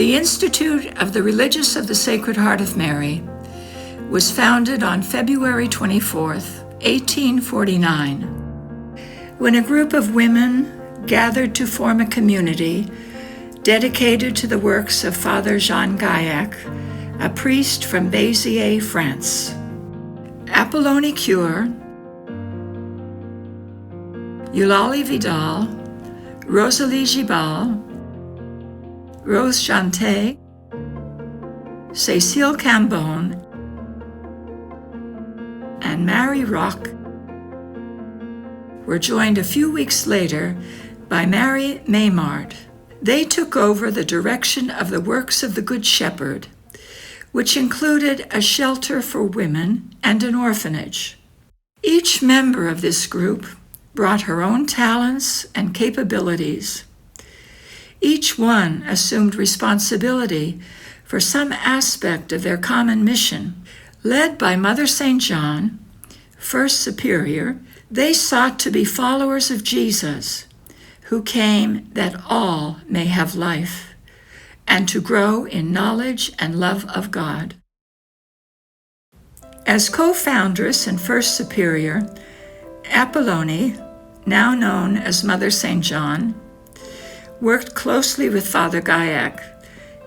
The Institute of the Religious of the Sacred Heart of Mary was founded on February 24th, 1849, when a group of women gathered to form a community dedicated to the works of Father Jean Gaillac, a priest from Béziers, France. Apollonie Cure, Eulalie Vidal, Rosalie Gibal, Rose Janté, Cécile Cambon, and Marie Roch were joined a few weeks later by Mary Maymard. They took over the direction of the works of the Good Shepherd, which included a shelter for women and an orphanage. Each member of this group brought her own talents and capabilities. Each one assumed responsibility for some aspect of their common mission. Led by Mother St. John, First Superior, they sought to be followers of Jesus, who came that all may have life, and to grow in knowledge and love of God. As co-foundress and First Superior, Apollonie, now known as Mother St. John, worked closely with Father Gaillac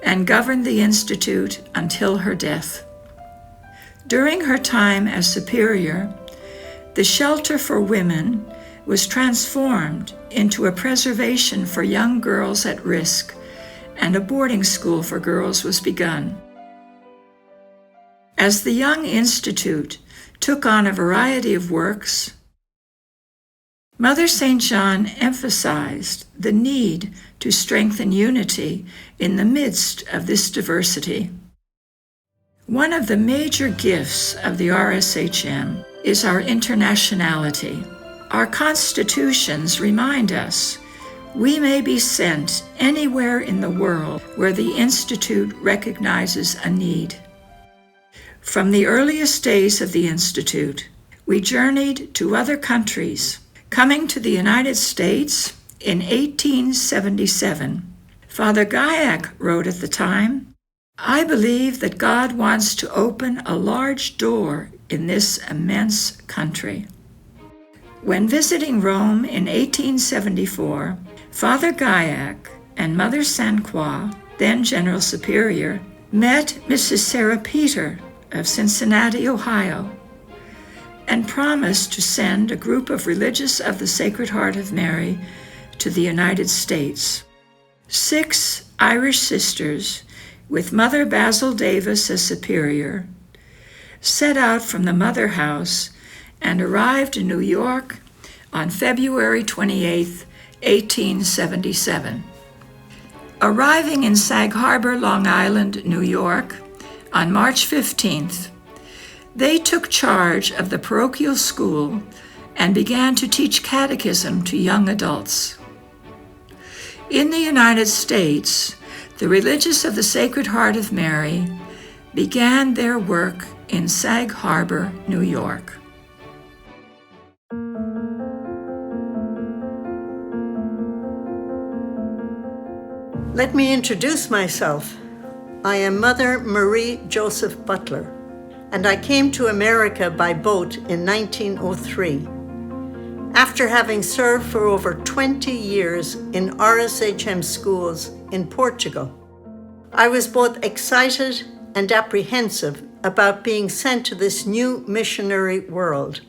and governed the Institute until her death. During her time as Superior, the shelter for women was transformed into a preservation for young girls at risk, and a boarding school for girls was begun. As the Young Institute took on a variety of works, Mother St. John emphasized the need to strengthen unity in the midst of this diversity. One of the major gifts of the RSHM is our internationality. Our constitutions remind us we may be sent anywhere in the world where the Institute recognizes a need. From the earliest days of the Institute, we journeyed to other countries. Coming to the United States in 1877, Father Gaillac wrote at the time, "I believe that God wants to open a large door in this immense country." When visiting Rome in 1874, Father Gaillac and Mother Sainte Croix, then General Superior, met Mrs. Sarah Peter of Cincinnati, Ohio, and promised to send a group of religious of the Sacred Heart of Mary to the United States. 6 Irish sisters, with Mother Basil Davis as Superior, set out from the Mother House and arrived in New York on February 28, 1877. Arriving in Sag Harbor, Long Island, New York, on March 15th, they took charge of the parochial school and began to teach catechism to young adults. In the United States, the religious of the Sacred Heart of Mary began their work in Sag Harbor, New York. Let me introduce myself. I am Mother Marie Joseph Butler, and I came to America by boat in 1903. After having served for over 20 years in RSHM schools in Portugal, I was both excited and apprehensive about being sent to this new missionary world.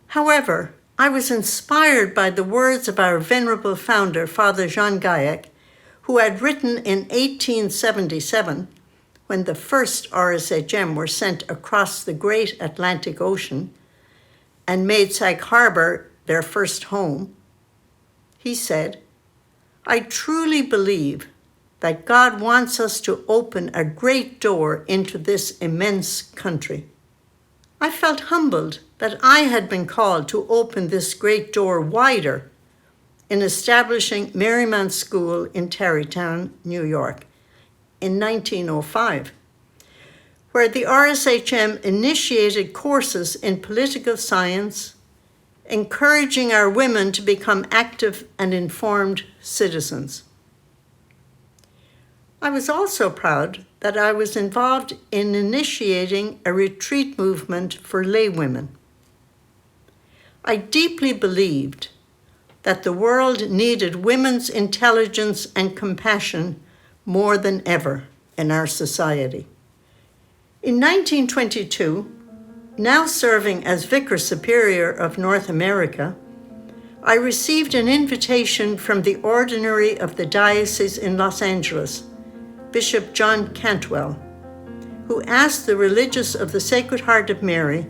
However, I was inspired by the words of our venerable founder, Father Jean Gaillac, who had written in 1877, when the first RSHM were sent across the great Atlantic Ocean and made Sag Harbor their first home. He said, "I truly believe that God wants us to open a great door into this immense country." I felt humbled that I had been called to open this great door wider in establishing Marymount School in Tarrytown, New York, in 1905, where the RSHM initiated courses in political science, encouraging our women to become active and informed citizens. I was also proud that I was involved in initiating a retreat movement for laywomen. I deeply believed that the world needed women's intelligence and compassion more than ever in our society. In 1922, now serving as Vicar Superior of North America, I received an invitation from the Ordinary of the Diocese in Los Angeles, Bishop John Cantwell, who asked the religious of the Sacred Heart of Mary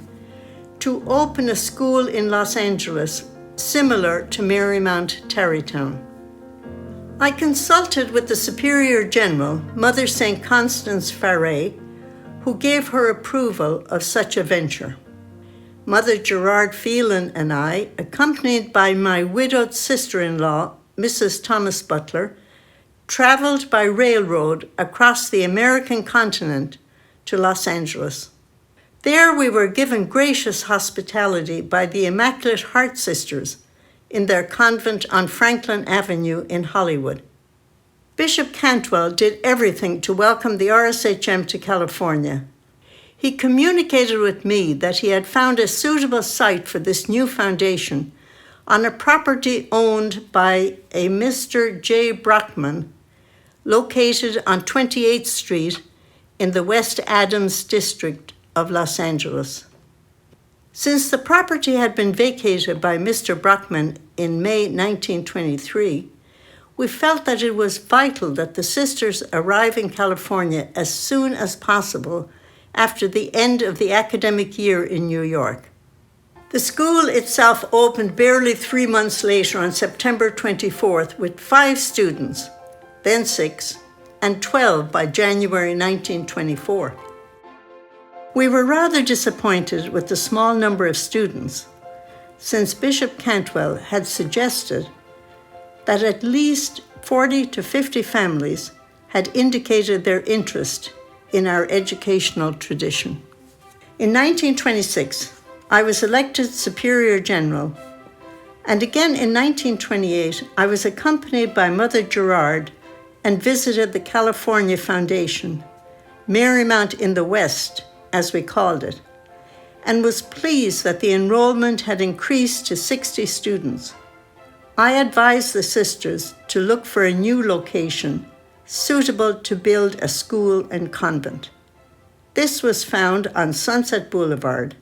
to open a school in Los Angeles similar to Marymount Tarrytown. I consulted with the Superior General, Mother St. Constance Farret, who gave her approval of such a venture. Mother Gerard Phelan and I, accompanied by my widowed sister-in-law, Mrs. Thomas Butler, traveled by railroad across the American continent to Los Angeles. There we were given gracious hospitality by the Immaculate Heart Sisters in their convent on Franklin Avenue in Hollywood. Bishop Cantwell did everything to welcome the RSHM to California. He communicated with me that he had found a suitable site for this new foundation on a property owned by a Mr. J. Brockman, located on 28th Street in the West Adams district of Los Angeles. Since the property had been vacated by Mr. Brockman in May 1923, we felt that it was vital that the sisters arrive in California as soon as possible after the end of the academic year in New York. The school itself opened barely 3 months later on September 24th with 5 students, then 6, and 12 by January 1924. We were rather disappointed with the small number of students, since Bishop Cantwell had suggested that at least 40 to 50 families had indicated their interest in our educational tradition. In 1926, I was elected Superior General, and again in 1928, I was accompanied by Mother Gerard and visited the California Foundation, Marymount in the West, as we called it, and was pleased that the enrollment had increased to 60 students. I advised the sisters to look for a new location suitable to build a school and convent. This was found on Sunset Boulevard.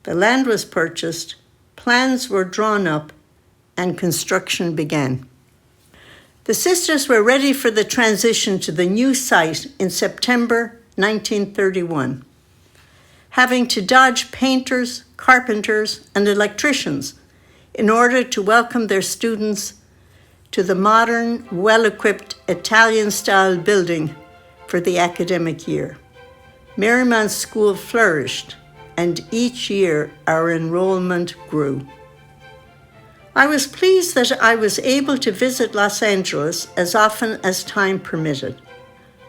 The land was purchased, plans were drawn up, and construction began. The sisters were ready for the transition to the new site in September 1931, having to dodge painters, carpenters, and electricians in order to welcome their students to the modern, well-equipped Italian-style building for the academic year. Marymount School flourished, and each year our enrollment grew. I was pleased that I was able to visit Los Angeles as often as time permitted.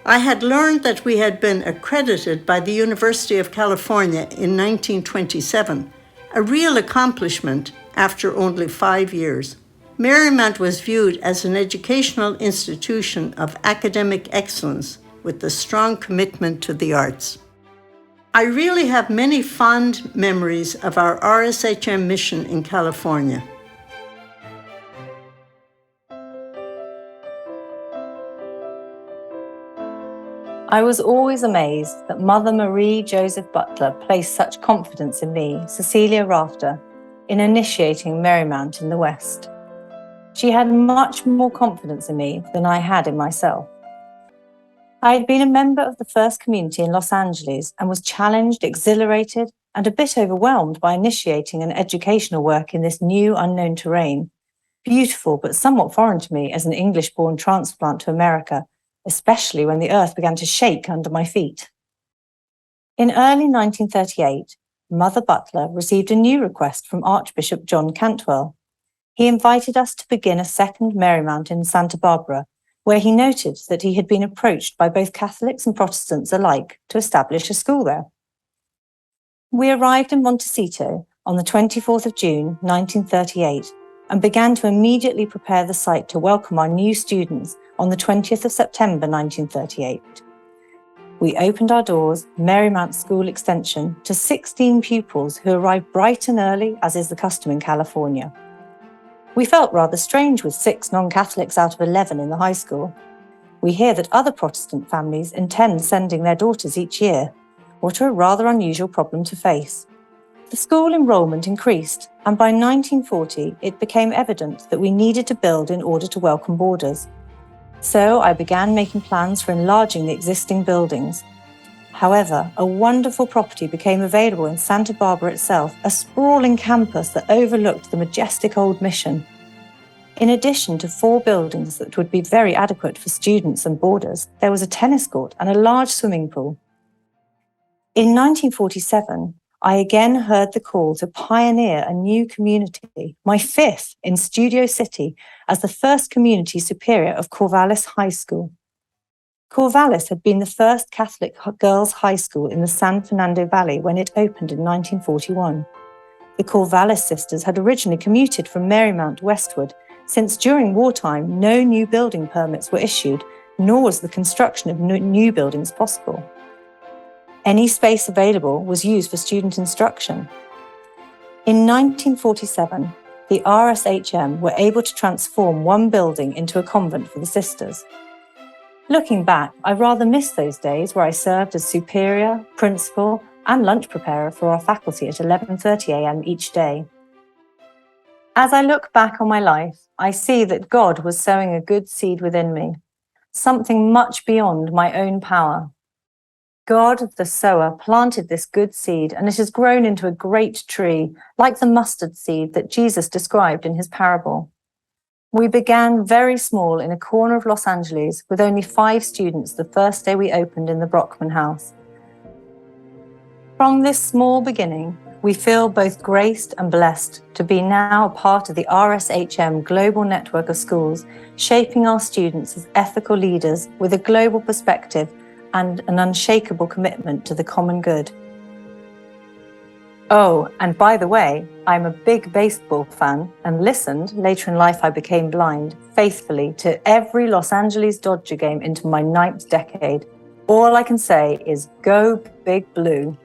I had learned that we had been accredited by the University of California in 1927, a real accomplishment after only 5 years. Marymount was viewed as an educational institution of academic excellence with a strong commitment to the arts. I really have many fond memories of our RSHM mission in California. I was always amazed that Mother Marie Joseph Butler placed such confidence in me, Cecilia Rafter, in initiating Marymount in the West. She had much more confidence in me than I had in myself. I had been a member of the First Community in Los Angeles and was challenged, exhilarated, and a bit overwhelmed by initiating an educational work in this new unknown terrain, beautiful but somewhat foreign to me as an English-born transplant to America, especially when the earth began to shake under my feet. In early 1938, Mother Butler received a new request from Archbishop John Cantwell. He invited us to begin a second Marymount in Santa Barbara, where he noted that he had been approached by both Catholics and Protestants alike to establish a school there. We arrived in Montecito on the 24th of June, 1938, and began to immediately prepare the site to welcome our new students on the 20th of September 1938. We opened our doors, Marymount School Extension, to 16 pupils who arrived bright and early, as is the custom in California. We felt rather strange with 6 non-Catholics out of 11 in the high school. We hear that other Protestant families intend sending their daughters each year. What a rather unusual problem to face. The school enrolment increased, and by 1940 it became evident that we needed to build in order to welcome boarders. So I began making plans for enlarging the existing buildings. However, a wonderful property became available in Santa Barbara itself, a sprawling campus that overlooked the majestic old mission. In addition to 4 buildings that would be very adequate for students and boarders, there was a tennis court and a large swimming pool. In 1947, I again heard the call to pioneer a new community, my 5th in Studio City, as the first community superior of Corvallis High School. Corvallis had been the first Catholic girls' high school in the San Fernando Valley when it opened in 1941. The Corvallis sisters had originally commuted from Marymount westward, since during wartime no new building permits were issued, nor was the construction of new buildings possible. Any space available was used for student instruction. In 1947, the RSHM were able to transform one building into a convent for the sisters. Looking back, I rather miss those days where I served as superior, principal, and lunch preparer for our faculty at 11:30 a.m. each day. As I look back on my life, I see that God was sowing a good seed within me, something much beyond my own power. God, the sower, planted this good seed, and it has grown into a great tree, like the mustard seed that Jesus described in his parable. We began very small in a corner of Los Angeles with only 5 students the first day we opened in the Brockman House. From this small beginning, we feel both graced and blessed to be now a part of the RSHM global network of schools, shaping our students as ethical leaders with a global perspective and an unshakable commitment to the common good. Oh, and by the way, I'm a big baseball fan and listened, later in life I became blind, faithfully to every Los Angeles Dodger game into my 9th decade. All I can say is go Big Blue.